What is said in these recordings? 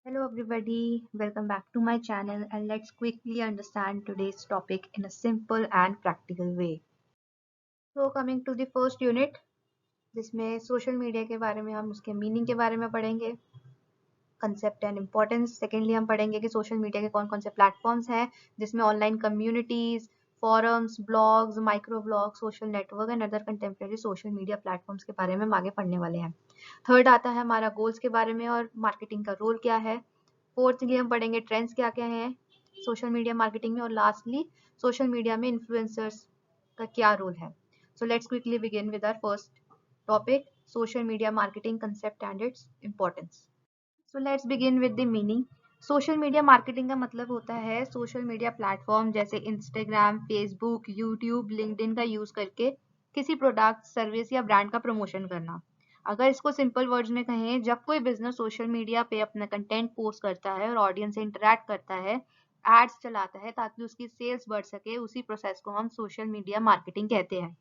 Hello everybody, welcome back to my channel and let's quickly understand today's topic in a simple and practical way. So coming to the first unit, जिसमें social media के बारे में हम उसके meaning के बारे में पढ़ेंगे, कंसेप्ट एंड इम्पोर्टेंस. सेकेंडली हम पढ़ेंगे कि सोशल मीडिया के कौन कौन से प्लेटफॉर्म्स हैं जिसमें online communities, forums, blogs, micro blog, social network and other contemporary social media platforms के बारे में हम आगे पढ़ने वाले हैं. थर्ड आता है हमारा गोल्स के बारे में और मार्केटिंग का रोल क्या है. फोर्थली हम पढ़ेंगे ट्रेंड्स क्या क्या हैं सोशल मीडिया मार्केटिंग में और लास्टली सोशल मीडिया में इन्फ्लुएंसर्स का क्या रोल है. So let's quickly begin with our first topic, social media marketing concept and its importance. So let's begin with the meaning. Social media marketing का मतलब होता है सोशल मीडिया प्लेटफॉर्म जैसे Instagram, Facebook, YouTube, LinkedIn का use करके किसी product, service या brand का प्रमोशन करना. अगर इसको सिंपल वर्ड्स में कहें, जब कोई बिजनेस सोशल मीडिया पे अपना कंटेंट पोस्ट करता है और ऑडियंस से इंटरेक्ट करता है, एड्स चलाता है ताकि उसकी सेल्स बढ़ सके, उसी प्रोसेस को हम सोशल मीडिया मार्केटिंग कहते हैं.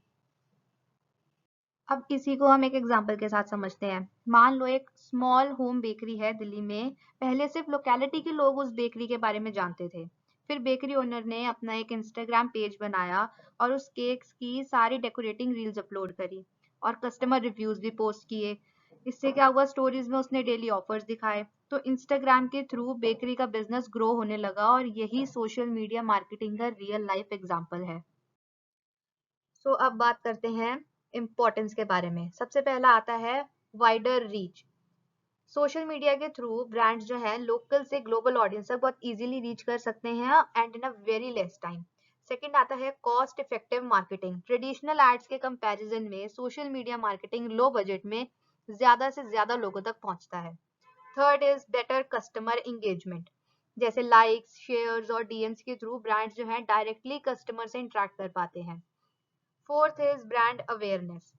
अब इसी को हम एक एग्जांपल के साथ समझते हैं. मान लो एक स्मॉल होम बेकरी है दिल्ली में. पहले सिर्फ लोकेलिटी के लोग उस बेकरी के बारे में जानते थे. फिर बेकरी ओनर ने अपना एक इंस्टाग्राम पेज बनाया और उस केक्स की सारी डेकोरेटिंग रील्स अपलोड करी और कस्टमर रिव्यूज भी पोस्ट किए. इससे क्या हुआ, स्टोरीज में उसने डेली ऑफर्स दिखाए. तो इंस्टाग्राम के थ्रू बेकरी का बिजनेस ग्रो होने लगा और यही सोशल मीडिया मार्केटिंग का रियल लाइफ एग्जांपल है. सो अब बात करते हैं इम्पोर्टेंस के बारे में. सबसे पहला आता है वाइडर रीच. सोशल मीडिया के थ्रू ब्रांड्स जो है लोकल से ग्लोबल ऑडियंस तक बहुत इजीली रीच कर सकते हैं and in a very less time. Second आता है cost effective marketing. Traditional ads के कंपैरिजन में social media marketing low budget में ज्यादा से ज्यादा लोगों तक पहुंचता है. Third is better customer engagement. जैसे लाइक्स, शेयर्स और डीएम्स के थ्रू ब्रांड्स जो है डायरेक्टली कस्टमर से इंटरेक्ट कर पाते हैं. Fourth is brand awareness.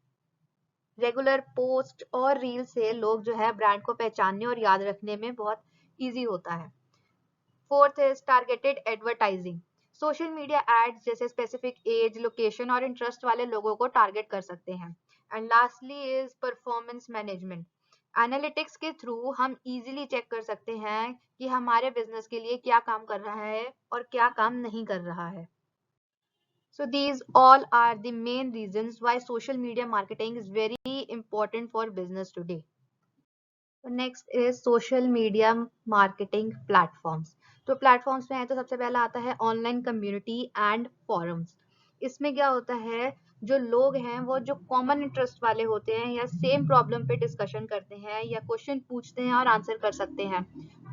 Regular post और रील से लोग जो है ब्रांड को पहचानने और याद रखने में बहुत इजी होता है. Fourth is targeted advertising. Social media ads जैसे स्पेसिफिक एज, लोकेशन और इंटरेस्ट वाले लोगों को टारगेट कर सकते हैं. And lastly is performance management. Analytics के थ्रू हम इजीली चेक कर सकते हैं कि हमारे बिजनेस के लिए क्या काम कर रहा है और क्या काम नहीं कर रहा है. So these all are the main reasons why social media marketing is very important for business today. So next is social media marketing platforms. तो प्लेटफॉर्म्स में है तो सबसे पहला आता है ऑनलाइन कम्युनिटी एंड फॉरम्स. इसमें क्या होता है, जो लोग हैं वो जो कॉमन इंटरेस्ट वाले होते हैं या सेम प्रॉब्लम पे डिस्कशन करते हैं या क्वेश्चन पूछते हैं और आंसर कर सकते हैं,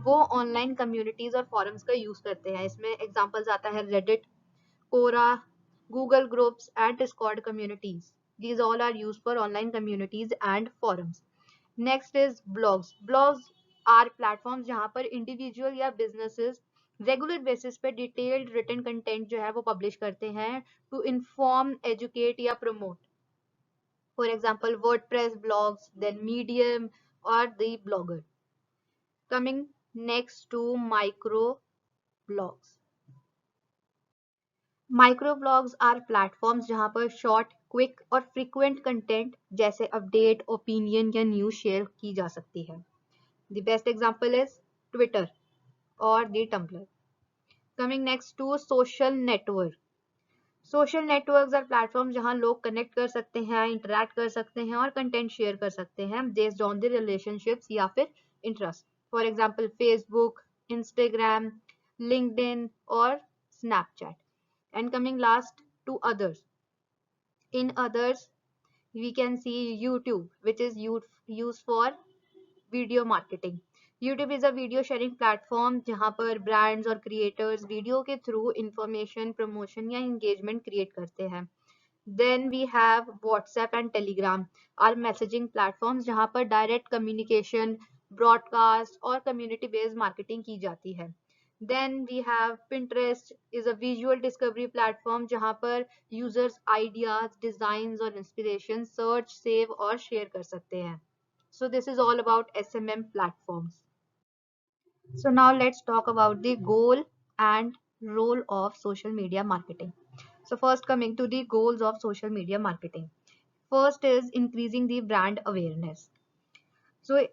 वो ऑनलाइन कम्युनिटीज और फॉरम्स का यूज करते हैं. इसमें एग्जांपल्स आता है Reddit, Quora, Google Groups, and Discord communities. These all are used for online communities and forums. Next is blogs. Blogs are platforms जहाँ पर individual या businesses रेगुलर बेसिस पे डिटेल्ड रिटन कंटेंट जो है वो पब्लिश करते हैं टू इन्फॉर्म, एजुकेट या promote. For example WordPress blogs, then Medium और the Blogger. Coming next to micro blogs. Micro blogs are platforms जहां पर शॉर्ट, क्विक और फ्रीक्वेंट कंटेंट जैसे अपडेट, ओपिनियन या न्यूज शेयर की जा सकती है. The best example is Twitter और the Tumblr. Coming next to social network. Social networks are platform जहां लोग कनेक्ट कर सकते हैं, इंटरैक्ट कर सकते हैं और कंटेंट शेयर कर सकते हैं बेस्ड ऑन द रिलेशनशिप्स या फिर interest. For example Facebook, Instagram, LinkedIn और Snapchat. And coming last to others. In others, we can see YouTube, which is used for video marketing. YouTube is a video sharing platform जहाँ पर brands और creators video के through information, promotion या engagement create करते हैं. Then we have WhatsApp and Telegram, are messaging platforms जहाँ पर direct communication, broadcast और community based marketing की जाती है. Then we have Pinterest, is a visual discovery platform जहाँ पर users ideas, designs और inspiration search, save और share कर सकते हैं. So this is all about SMM platforms. So now let's talk about the goal and role of social media marketing. So first coming to the goals of social media marketing. First is increasing the brand awareness. So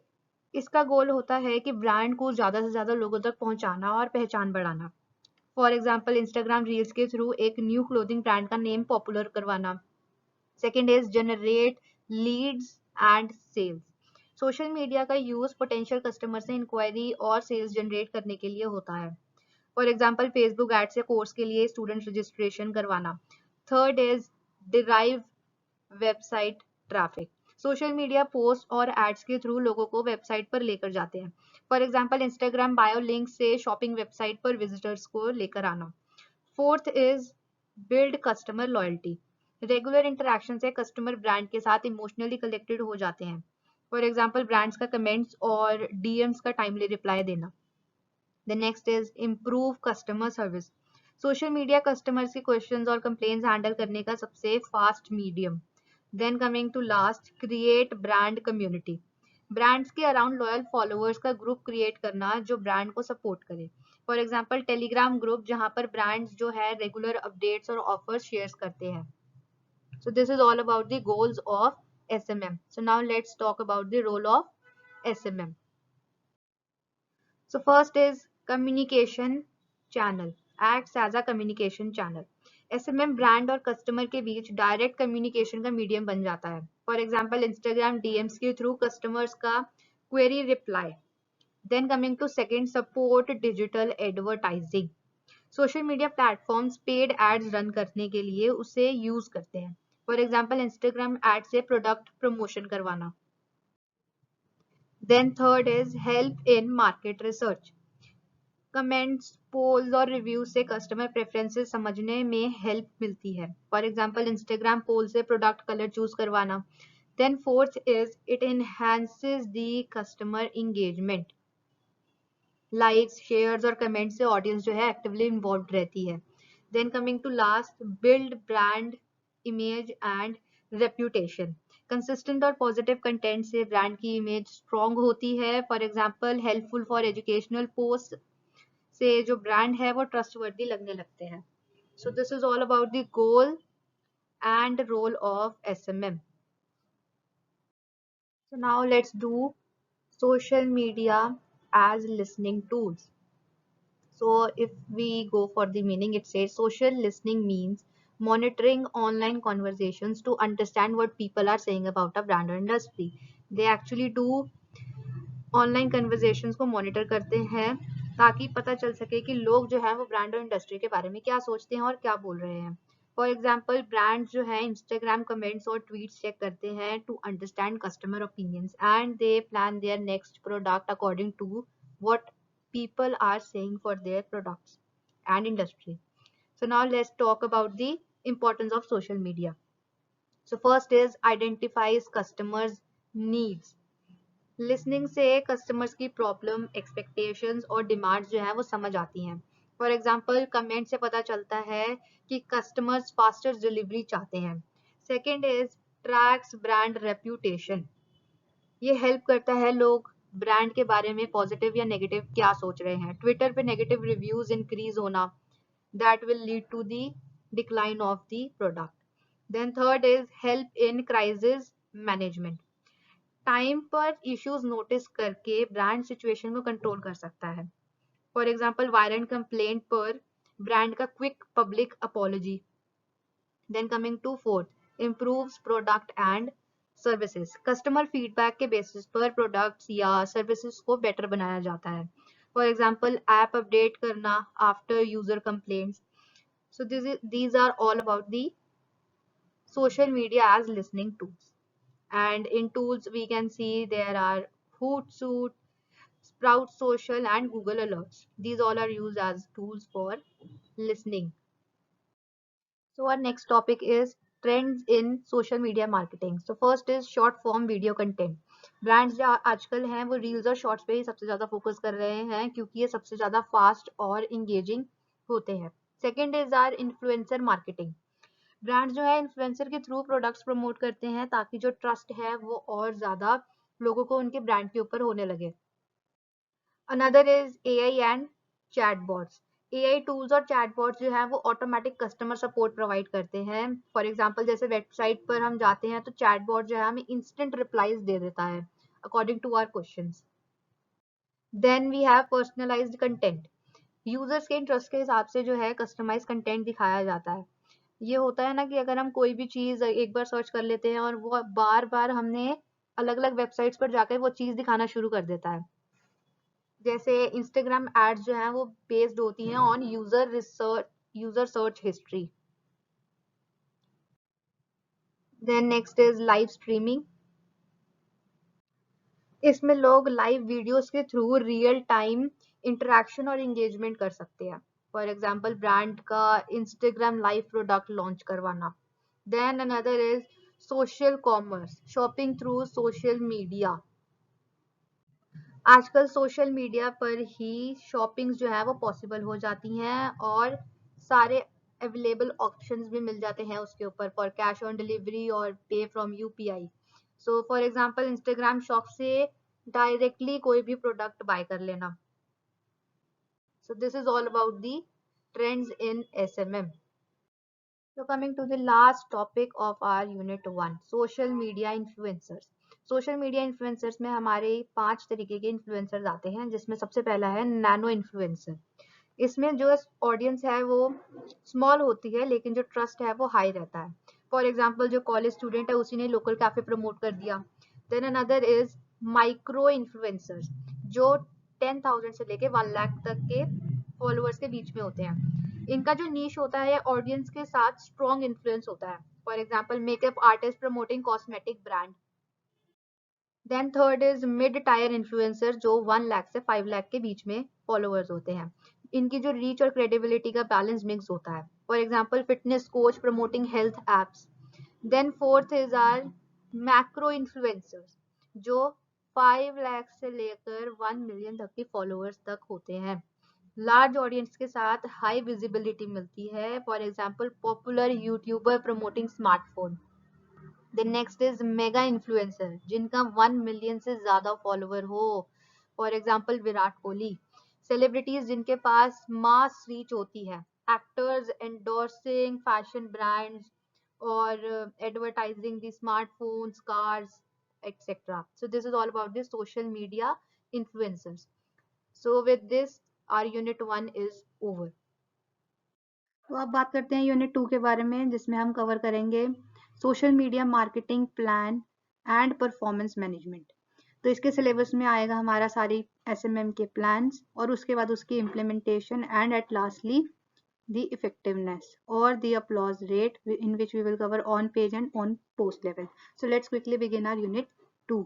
इसका गोल होता है कि brand को ज़्यादा से ज़्यादा लोगों तक पहुंचाना और पहचान बढ़ाना। फॉर एग्जाम्पल इंस्टाग्राम रील्स के थ्रू एक न्यू क्लोथिंग ब्रांड का नेम पॉपुलर करवाना। Second is generate leads and sales. Social media का यूज पोटेंशियल कस्टमर से इंक्वायरी और सेल्स जनरेट करने के लिए होता है। फॉर एग्जाम्पल फेसबुक एड से कोर्स के लिए स्टूडेंट रजिस्ट्रेशन करवाना। Third is derive website traffic. Social media post और एड्स के थ्रू लोगों को वेबसाइट पर लेकर जाते हैं। For example Instagram bio link से शॉपिंग वेबसाइट पर विजिटर्स को लेकर आना। Fourth is build customer loyalty. Regular interaction से कस्टमर ब्रांड के साथ इमोशनली कनेक्टेड हो जाते हैं। फॉर एग्जाम्पल ब्रांड्स का कमेंट्स और डीएम्स का टाइमली रिप्लाई देना। The next is improve customer service. Social media customers के क्वेश्चंस और कंप्लेंट्स हैंडल करने का सबसे fast medium. Then coming to last, create brand community. Brands के अराउंड लॉयल फॉलोअर्स का ग्रुप क्रिएट करना जो ब्रांड को सपोर्ट करे। फॉर एग्जाम्पल टेलीग्राम ग्रुप जहां पर ब्रांड्स जो है रेगुलर अपडेट्स और ऑफर्स शेयर करते हैं। So this is all about the goals of SMM. So now let's talk about the role of SMM. So first is communication channel. Acts as a communication channel. SMM brand और customer के बीच direct communication का medium बन जाता है। For example Instagram DMs के through customers का query reply. Then coming to second, support digital advertising. Social media platforms paid ads run करने के लिए उसे यूज करते हैं। फॉर एग्जाम्पल इंस्टाग्राम एड से प्रोडक्ट प्रमोशन करवाना। Then third is help in market research. Comments, polls और reviews से कस्टमर प्रेफरेंसेस समझने में हेल्प मिलती है। फॉर एग्जाम्पल इंस्टाग्राम पोल से प्रोडक्ट कलर चूज करवाना। Then fourth is it enhances the customer engagement. Likes, shares और कमेंट्स से ऑडियंस जो है एक्टिवली इन्वॉल्व रहती है। Then coming to last, build brand image and reputation. Consistent और positive content से ब्रांड की इमेज स्ट्रॉन्ग होती है। For example helpful for educational post से जो ब्रांड है वो ट्रस्टवर्दी लगने लगते हैं। So this is all about the goal and role of SMM. So now let's do social media as listening tools. So if we go for the meaning, it says social listening means monitoring online conversations to understand what people are saying about a brand or industry. They actually do online conversations को monitor करते हैं ताकि पता चल सके कि लोग जो है वो ब्रांड और इंडस्ट्री के बारे में क्या सोचते हैं और क्या बोल रहे हैं। फॉर एग्जाम्पल ब्रांड जो है इंस्टाग्राम कमेंट्स और ट्वीट्स चेक करते हैं to understand customer opinions and they plan their next product according to what people are saying for their products and industry. So now let's talk about the importance of social media. So first is identifies customers needs. Listening से customers की problem, expectations और demands जो है वो समझ आती हैं। For example comment से पता चलता है कि कस्टमर्स फास्टर डिलीवरी चाहते हैं। Second is tracks brand reputation. ये हेल्प करता है लोग ब्रांड के बारे में पॉजिटिव या नेगेटिव क्या सोच रहे हैं। ट्विटर पे नेगेटिव रिव्यूज इंक्रीज होना, that will lead to the decline of the product. Then third is help in crisis management. Time पर इश्यूज नोटिस करके ब्रांड सिचुएशन को कंट्रोल कर सकता है। फॉर एग्जांपल वायरल कंप्लेंट पर ब्रांड का quick public apology. Then coming to fourth, improves product and services. Customer feedback के basis पर प्रोडक्ट्स या सर्विसेज को बेटर बनाया जाता है। फॉर एग्जांपल ऐप अपडेट करना after user complaints. So these are all about the social media as listening tools. And in tools we can see there are Hootsuite, Sprout Social and Google Alerts. These all are used as tools for listening. So our next topic is trends in social media marketing. So first is short form video content. Brands जो आजकल हैं वो reels और shorts पे ही सबसे ज्यादा focus कर रहे हैं क्योंकि ये सबसे ज्यादा फास्ट और इंगेजिंग होते हैं। Second is are influencer marketing. Brand जो है इन्फ्लुएंसर के थ्रू प्रोडक्ट्स प्रमोट करते हैं ताकि जो ट्रस्ट है वो और ज्यादा लोगों को उनके ब्रांड के ऊपर होने लगे। Another is AI and chatbots. AI tools और चैटबॉट्स जो है वो ऑटोमेटिक कस्टमर सपोर्ट प्रोवाइड करते हैं। फॉर एग्जांपल जैसे वेबसाइट पर हम जाते हैं तो चैटबॉट जो है हमें इंस्टेंट रिप्लाईज दे देता है according to our questions. Then we have personalised content. Users के इंटरेस्ट के हिसाब से जो है कस्टमाइज कंटेंट दिखाया जाता है। ये होता है ना कि अगर हम कोई भी चीज एक बार सर्च कर लेते हैं और वो बार बार हमने अलग अलग वेबसाइट्स पर जाकर वो चीज दिखाना शुरू कर देता है। जैसे इंस्टाग्राम एड्स जो है वो बेस्ड होती हैं on user research, user search history. Then next is live streaming. इसमें लोग लाइव वीडियोस के थ्रू रियल टाइम इंटरेक्शन और एंगेजमेंट कर सकते हैं। फॉर एग्जांपल ब्रांड का इंस्टाग्राम लाइव प्रोडक्ट लॉन्च करवाना। Then another is social commerce, shopping through social media. आजकल सोशल मीडिया पर ही शॉपिंग्स जो है वो पॉसिबल हो जाती हैं और सारे अवेलेबल ऑप्शंस भी मिल जाते हैं उसके ऊपर फॉर कैश ऑन डिलीवरी और पे from UPI. So for example Instagram shop से डायरेक्टली कोई भी प्रोडक्ट बाय कर लेना। सो this is all about the trends in SMM. So coming to the last topic of our unit 1, social media influencers. Social media influencers में हमारे 5 तरीके के influencers आते हैं, जिसमें सबसे पहला है नैनो इन्फ्लुएंसर। इसमें जो ऑडियंस है वो स्मॉल होती है लेकिन जो ट्रस्ट है वो हाई रहता है। फॉर एग्जाम्पल जो कॉलेज स्टूडेंट है उसी ने लोकल कैफे प्रमोट कर दिया। Then another is micro influencers, जो 10,000 से लेके 1 लाख तक के फॉलोअर्स के बीच में होते हैं। इनका जो नीश होता है ऑडियंस के साथ स्ट्रॉन्ग इन्फ्लुएंस होता है। For example makeup artist promoting cosmetic brand. Then third is mid tier influencer, जो 1 लाख से 5 लाख के बीच में फॉलोअर्स होते हैं। इनकी जो रीच और क्रेडिबिलिटी का बैलेंस मिक्स होता है। For example fitness coach promoting health apps. Then fourth is are macro influencers, जो 5 लाख से लेकर 1 मिलियन तक के फॉलोअर्स तक होते हैं। लार्ज ऑडियंस के साथ हाई विजिबिलिटी मिलती है। For example popular YouTuber promoting smartphone. The next is mega influencer, जिनका 1 मिलियन से ज्यादा फॉलोवर हो। For example Virat Kohli. Celebrities जिनके पास मास रीच होती है। एक्टर्स एंडोर्सिंग फैशन ब्रांड्स और advertising the smartphones, cars, etc. So this is all about the social media influencers. So with this, our unit 1 is over. तो अब बात करते हैं यूनिट 2 के बारे में, जिसमें हम कवर करेंगे social media marketing plan and performance management. तो इसके सिलेबस में आएगा हमारा सारी एसएमएम के प्लान्स और उसके बाद उसकी implementation and at lastly the effectiveness or the applause rate, in which we will cover on page and on post level. So let's quickly begin our unit 2.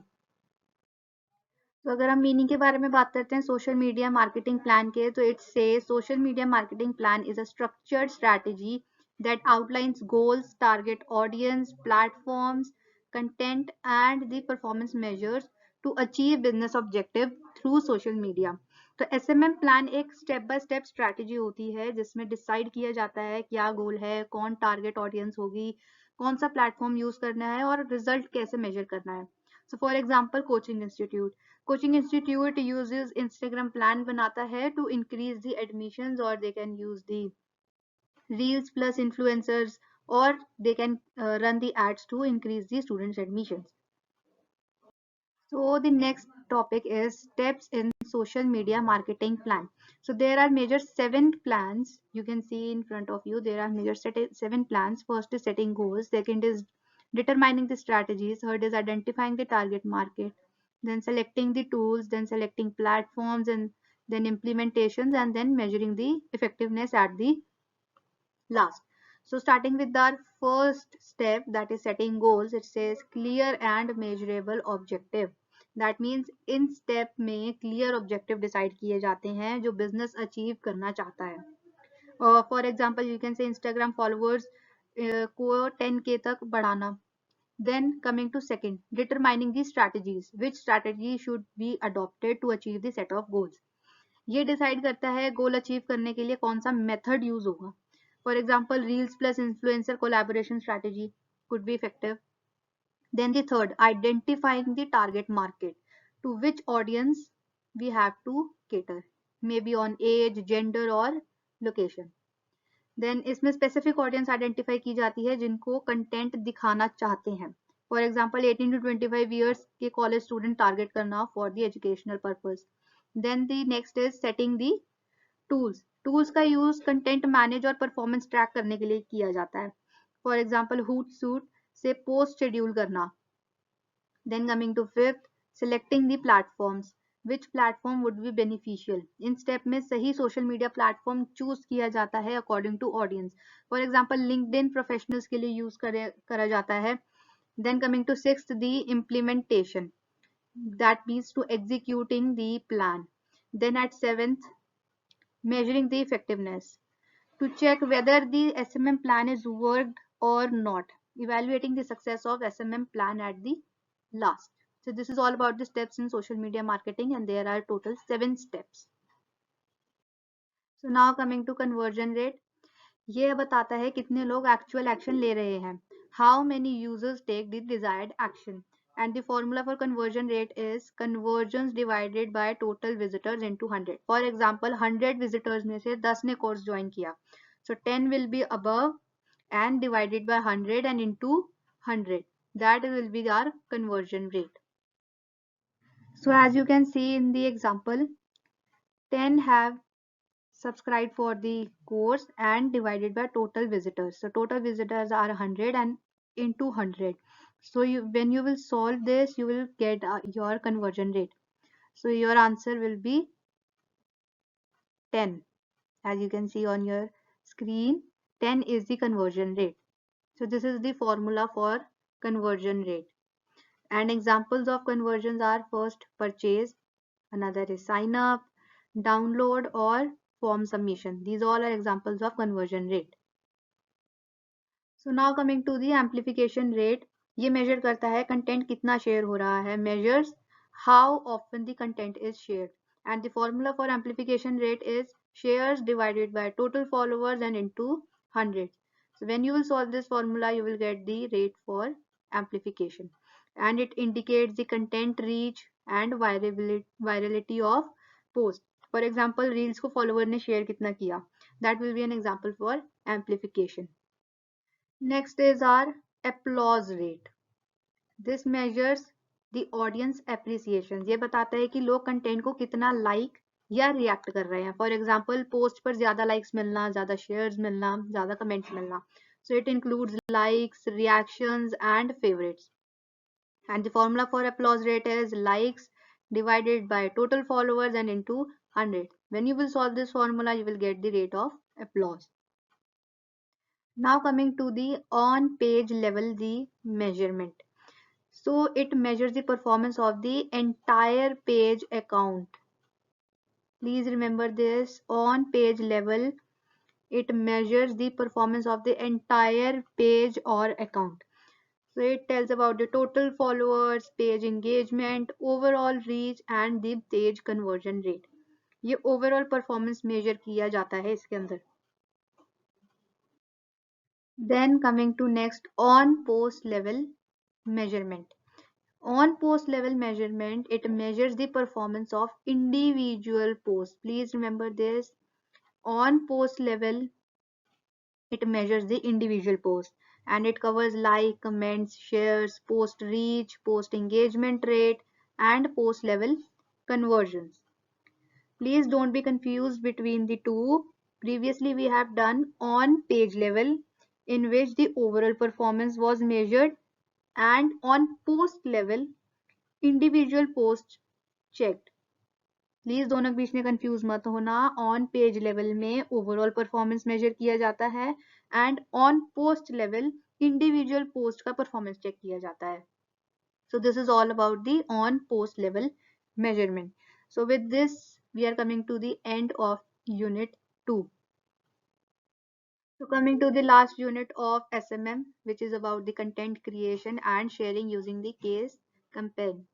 तो अगर हम मीनिंग के बारे में बात करते हैं सोशल मीडिया मार्केटिंग प्लान के, तो इट्स से social media marketing plan is a structured strategy that outlines goals, target audience, platforms, content, and the performance measures to achieve business objective through social media. तो SMM plan एक step by step strategy होती है जिसमें decide किया जाता है क्या गोल है, कौन टारगेट ऑडियंस होगी, कौन सा प्लेटफॉर्म यूज करना है और रिजल्ट कैसे मेजर करना है। So for example coaching institute uses Instagram plan बनाता है टू इंक्रीज द एडमिशंस, और they can use the reels plus influencers, or they can run the ads to increase the students admissions. So the next topic is steps in social media marketing plan. So there are major 7 plans you can see in front of you. There are major 7 plans. First is setting goals, second is determining the strategies, third is identifying the target market, then selecting the tools, then selecting platforms, and then implementations, and then measuring the effectiveness at the last. So starting with our first step, that is setting goals, it says clear and measurable objective. That means in step में clear objective decide किए जाते हैं जो business achieve करना चाहता है. For example, you can say Instagram followers को 10K तक बढ़ाना. Then coming to second, determining the strategies. Which strategy should be adopted to achieve the set of goals. ये डिसाइड करता है गोल अचीव करने के लिए कौन सा मेथड यूज होगा. For example reels plus influencer collaboration strategy could be effective. Then the third, identifying the target market, to which audience we have to cater, maybe on age, gender or location. Then इसमें specific audience identify की जाती है जिनको content दिखाना चाहते हैं. For example 18 to 25 years के college student target करना for the educational purpose. Then the next is setting the tools का यूज कंटेंट मैनेज और परफॉर्मेंस ट्रैक करने के लिए किया जाता है. फॉर एग्जाम्पल Hootsuite से पोस्ट शेड्यूल करना. Then coming to fifth, selecting the platforms, which platform would be beneficial. इन स्टेप में सही सोशल मीडिया प्लेटफॉर्म चूज किया जाता है according to audience. For example LinkedIn professionals के लिए यूज करा जाता है. Then coming to sixth, the implementation, that means to executing the plan. Then at seventh, measuring the effectiveness, to check whether the SMM plan is worked or not, evaluating the success of SMM plan at the last. So this is all about the steps in social media marketing, and there are total 7 steps. So now coming to conversion rate, ये बताता है कितने लोग actual action ले रहे हैं. How many users take the desired action. And the formula for conversion rate is conversions divided by total visitors into 100. For example, 100 visitors में से 10 ने course join किया. So 10 will be above and divided by 100 and into 100. That will be our conversion rate. So as you can see in the example, 10 have subscribed for the course and divided by total visitors. So total visitors are 100 and into 100. So when you will solve this, you will get your conversion rate. So your answer will be 10. As you can see on your screen, 10 is the conversion rate. So this is the formula for conversion rate. And examples of conversions are first purchase, another is sign up, download or form submission. These all are examples of conversion rate. So now coming to the amplification rate, ये measure करता है content कितना share हो रहा है, measures how often the content is shared, and the formula for amplification rate is shares divided by total followers and into 100. So when you will solve this formula, you will get the rate for amplification, and it indicates the content reach and virality of post. For example, reels को follower ने share कितना किया, that will be an example for amplification. Next is our applause rate. This measures the audience appreciation. ये बताता है कि लोग content को कितना लाइक या रिएक्ट कर रहे हैं. फॉर एग्जाम्पल पोस्ट पर ज्यादा लाइक्स मिलना, ज्यादा शेयर्स मिलना, ज्यादा कमेंट्स मिलना. So it includes likes, reactions and favorites. And the formula for applause rate is likes divided by total followers and into 100. When you will solve this formula, you will get the rate of applause. Now coming to the on page level, the measurement. So it measures the performance of the entire page account. Please remember this, on page level, it measures the performance of the entire page or account. So it tells about the total followers, page engagement, overall reach and the page conversion rate. ये overall performance measure किया जाता है इसके अंदर. Then coming to next, on post level measurement. On post level measurement, it measures the performance of individual posts. Please remember this. On post level, it measures the individual post, and it covers like, comments, shares, post reach, post engagement rate, and post level conversions. Please don't be confused between the two. Previously, we have done on page level, in which the overall performance was measured, and on post level, individual posts checked. Please दोनों के बीच में confuse मत होना. On page level में overall performance major किया जाता है, and on post level individual post का परफॉर्मेंस चेक किया जाता है. So this is all about the on post level measurement. So with this, we are coming to the end of unit 2. So coming to the last unit of SMM, which is about the content creation and sharing using the case campaign.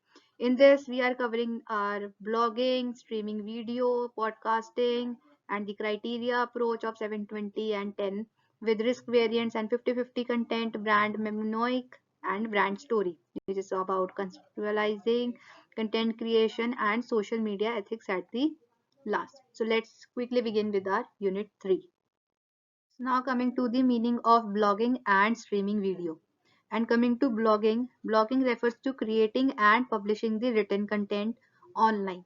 In this, we are covering our blogging, streaming video, podcasting, and the criteria approach of 720 and 10 with risk variants and 50-50 content, brand mnemonic, and brand story, which is about conceptualizing content creation and social media ethics at the last. So let's quickly begin with our unit 3. So now coming to the meaning of blogging and streaming video. And coming to blogging refers to creating and publishing the written content online.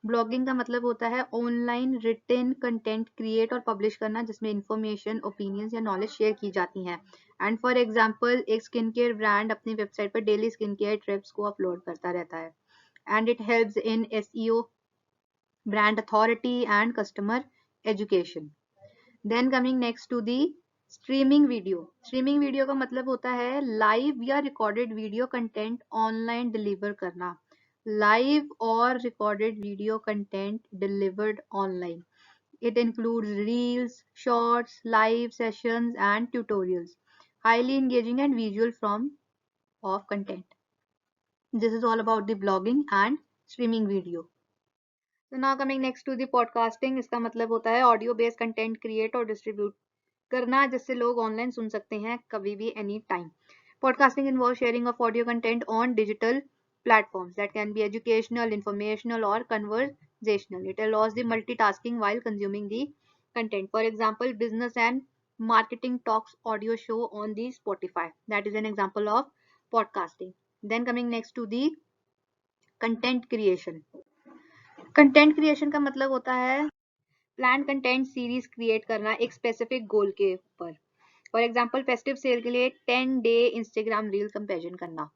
Blogging का मतलब होता है online written content create और publish करना जिसमें information, opinions या knowledge share की जाती हैं। एंड फॉर एग्जांपल एक स्किन केयर ब्रांड अपनी वेबसाइट पर डेली स्किन केयर टिप्स को अपलोड करता रहता है। And it helps in SEO, brand authority and customer education. Then coming next to the streaming video. Streaming video का मतलब होता है लाइव या recorded video content online deliver करना। लाइव और recorded video content delivered online. It includes reels, shorts, live sessions and tutorials. Highly engaging and visual form of content. This is all about the blogging and streaming video. So now coming next to the podcasting, इसका मतलब होता है audio based content create और distribute करना जिससे लोग online सुन सकते हैं कभी भी any time. Podcasting involves sharing of audio content on digital platforms that can be educational, informational, or conversational. It allows the multitasking while consuming the content. For example, business and marketing talks audio show on the Spotify. That is an example of podcasting. Then coming next to the content creation. Content creation का मतलब होता है plan content series create करना एक specific goal के ऊपर. For example festive cell के लिए 10-day इंस्टाग्राम रील कंपेरिजन करना.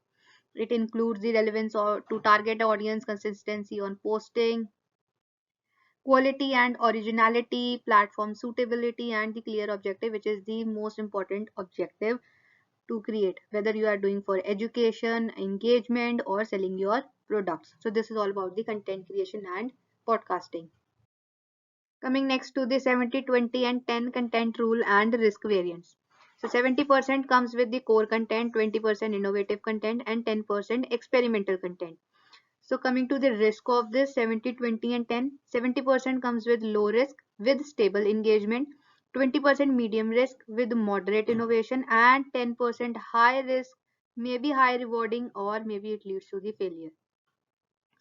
It includes the relevance to target audience, consistency on posting, quality and originality, platform suitability, and the clear objective, which is the most important objective to create, whether you are doing for education, engagement, or selling your products. So this is all about the content creation and podcasting. Coming next to the 70-20 and 10 content rule and risk variance. So 70% comes with the core content, 20% innovative content, and 10% experimental content. So coming to the risk of this 70-20 and 10, 70% comes with low risk with stable engagement, 20% medium risk with moderate innovation, and 10% high risk, maybe high rewarding, or maybe it leads to the failure.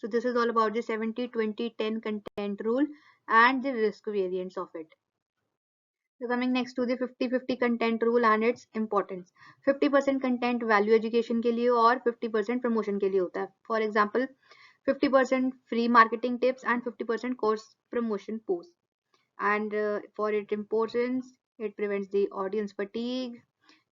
So this is all about the 70-20-10 content rule and the risk variance of it. So coming next to the 50-50 content rule and its importance. 50% content value education के लिए और 50% promotion के लिए होता है. For example, 50% free marketing tips and 50% course promotion posts. And for its importance, it prevents the audience fatigue,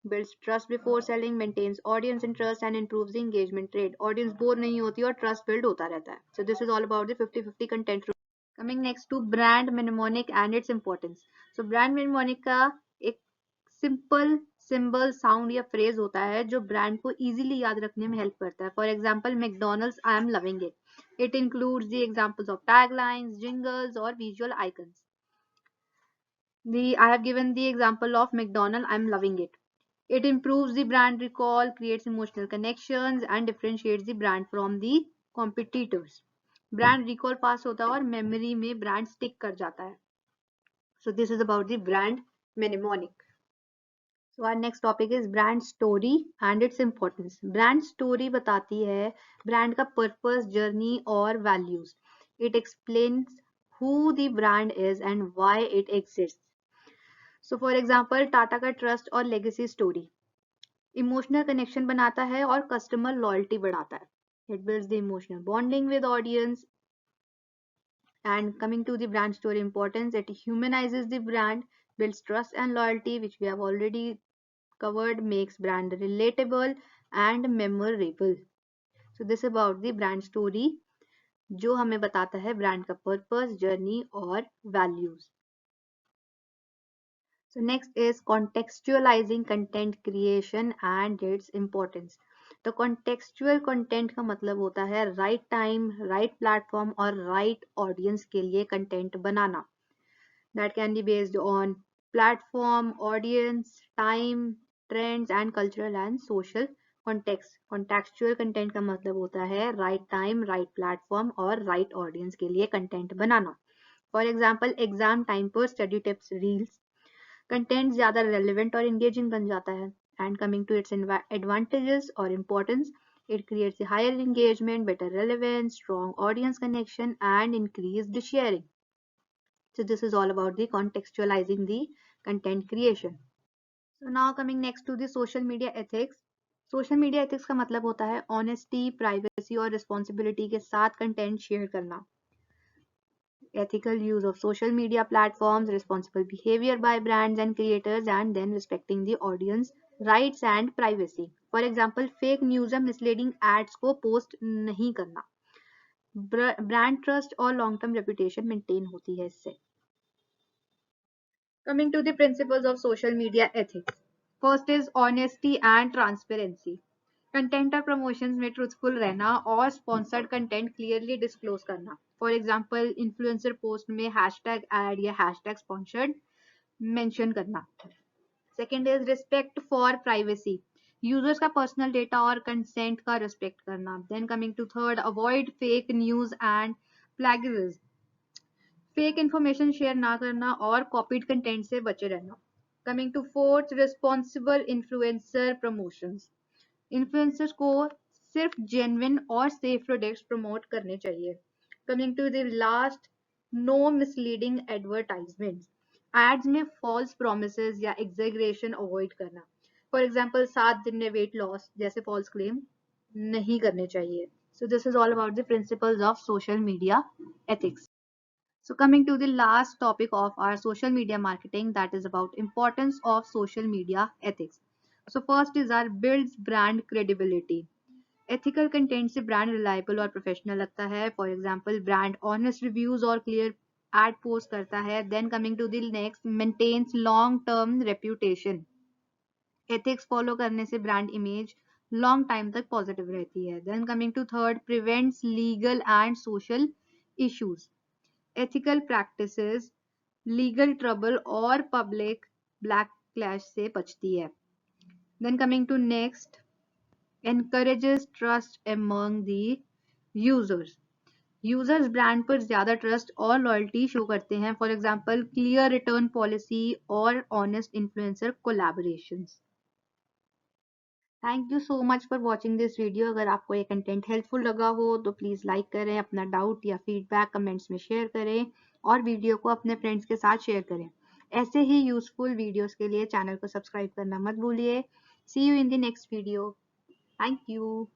builds trust before selling, maintains audience interest, and improves the engagement rate. Audience bore नहीं होती और trust build होता रहता है. So this is all about the 50-50 content rule. Coming next to brand mnemonic and its importance. So brand mnemonic का एक simple symbol sound या phrase होता है जो brand को easily याद रखने में help करता है. For example, McDonald's I am loving it. It includes the examples of taglines, jingles, or visual icons. I have given the example of McDonald's I am loving it. It improves the brand recall, creates emotional connections, and differentiates the brand from the competitors. Brand recall पास होता है और memory में brand stick कर जाता है. So this is about the brand mnemonic. So our next topic is brand story and its importance. Brand story बताती है ब्रांड का पर्पस, जर्नी और values. It explains who the brand is and why it exists. So for example, Tata का trust और legacy story emotional connection बनाता है और customer loyalty बढ़ाता है. It builds the emotional bonding with audience. And coming to the brand story importance, it humanizes the brand, builds trust and loyalty, which we have already covered, makes brand relatable and memorable. So this is about the brand story जो हमें बताता है brand का purpose, journey और values. So next is contextualizing content creation and its importance. तो contextual content का मतलब होता है right time, right platform और right audience के लिए content banana. That can be based on platform, audience, time, trends and cultural and social context. Contextual content का मतलब होता है right time, right platform और right audience के लिए content बनाना. For example, exam time पर study tips reels कंटेंट ज्यादा रेलेवेंट और इंगेजिंग बन जाता है. And coming to its advantages और importance, it creates a higher engagement, better relevance, strong audience connection, and increased sharing. So this is all about the contextualizing the content creation. So now coming next to the social media ethics. Social media ethics का मतलब होता है honesty, privacy और responsibility के साथ content share करना. ethical use of social media platforms, responsible behavior by brands and creators, and then respecting the audience rights and privacy. For example, fake news या misleading ads को post नहीं करना. Brand trust और long term reputation maintain होती है इससे. Coming to the principles of social media ethics. First is honesty and transparency. Content और promotions में ट्रूथफुल रहना और स्पॉन्सर्ड कंटेंट क्लियरली डिस्क्लोज करना. फॉर एग्जांपल इन्फ्लुएंसर पोस्ट में हैशटैग एड या हैशटैग स्पॉन्सर्ड मेंशन करना. Second is respect for privacy. Users का personal data और कंसेंट का रिस्पेक्ट करना. Then coming to third, avoid fake news and plagiarism. Fake information share ना करना और कॉपीड कंटेंट से बचे रहना. Coming to fourth, responsible influencer promotions. Influencers को सिर्फ जेन्युइन और सेफ प्रोडक्ट्स प्रमोट करने चाहिए. Coming to the last, no misleading advertisements. Ads में फॉल्स प्रोमिसेस या एग्जेगरेशन अवॉइड करना. फॉर एग्जांपल 7 दिन में वेट लॉस जैसे फॉल्स क्लेम नहीं करने चाहिए. So this is all about the principles of social media ethics. So coming to the last topic of our social media marketing, that is about importance of social media ethics. So first is our builds brand credibility. Ethical content से brand reliable और professional लगता है. For example, brand honest reviews और clear ad post करता है. Then coming to the next, maintains long term reputation. Ethics follow करने से brand image long time तक positive रहती है. Then coming to third, prevents legal and social issues. Ethical practices legal trouble और public backlash से बचती है. Then coming to next, encourages trust among the users. Users brand पर ज्यादा trust और लॉयल्टी शो करते हैं. For example clear return policy और honest influencer collaborations. Thank you so much for watching this video. अगर आपको ये कंटेंट हेल्पफुल लगा हो तो प्लीज़ लाइक करें, अपना डाउट या फीडबैक कमेंट्स में शेयर करें और वीडियो को अपने फ्रेंड्स के साथ शेयर करें. ऐसे ही यूजफुल वीडियोस के लिए चैनल को सब्सक्राइब करना मत भूलिए. See you in the next video. Thank you.